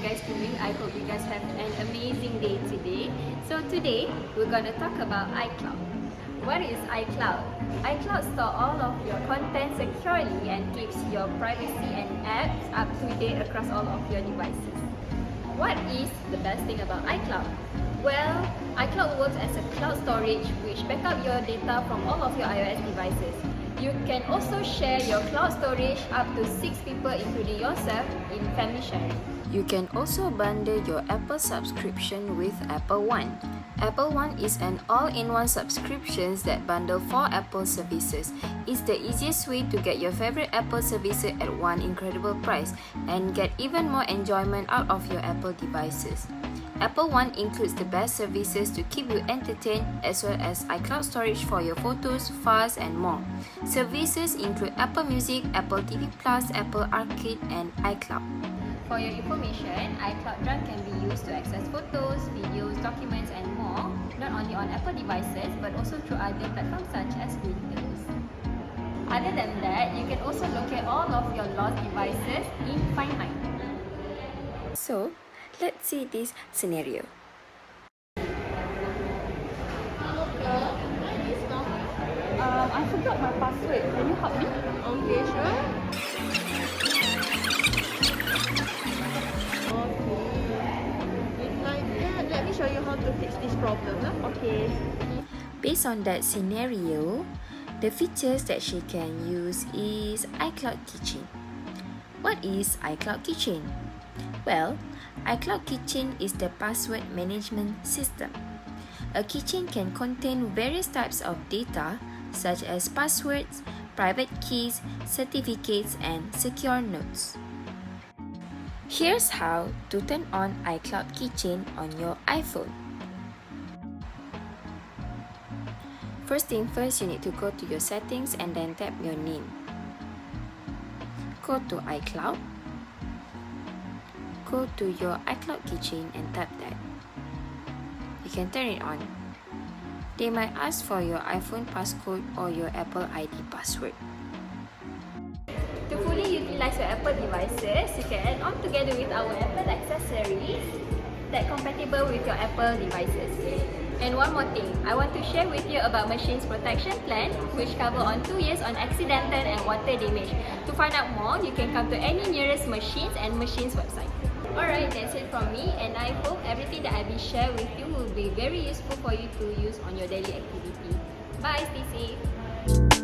guys doing? I hope you guys have an amazing day today. So today, we're gonna talk about iCloud. What is iCloud? iCloud store all of your content securely and keeps your privacy and apps up to date across all of your devices. What is the best thing about iCloud? Well, iCloud works as a cloud storage which backs up your data from all of your iOS devices. You can also share your cloud storage up to 6 people including yourself in family sharing. You can also bundle your Apple subscription with Apple One. Apple One is an all-in-one subscription that bundle 4 Apple services. It's the easiest way to get your favorite Apple services at one incredible price and get even more enjoyment out of your Apple devices. Apple One includes the best services to keep you entertained as well as iCloud storage for your photos, files and more. Services include Apple Music, Apple TV+, Apple Arcade and iCloud. For your information, iCloud Drive can be used to access photos, videos, documents and more, not only on Apple devices but also through other platforms such as Windows. Other than that, you can also locate all of your lost devices in Find My. So, let's see this scenario. I forgot my password. Can you help me? Okay, sure. Let me show you how to fix this problem. Okay. Based on that scenario, the features that she can use is iCloud Keychain. What is iCloud Keychain? Well, iCloud Keychain is the password management system. A keychain can contain various types of data such as passwords, private keys, certificates, and secure notes. Here's how to turn on iCloud Keychain on your iPhone. First thing first, you need to go to your settings and then tap your name. Go to iCloud. Go to your iCloud Keychain and tap that. You can turn it on. They might ask for your iPhone passcode or your Apple ID password. To fully utilize your Apple devices, you can add on together with our Apple accessories that compatible with your Apple devices. And one more thing, I want to share with you about Machine's protection plan, which cover on 2 years on accidental and water damage. To find out more, you can come to any nearest Machines and Machines website. Alright, that's it from me, and I hope everything that I will share with you will be very useful for you to use on your daily activity. Bye, stay safe!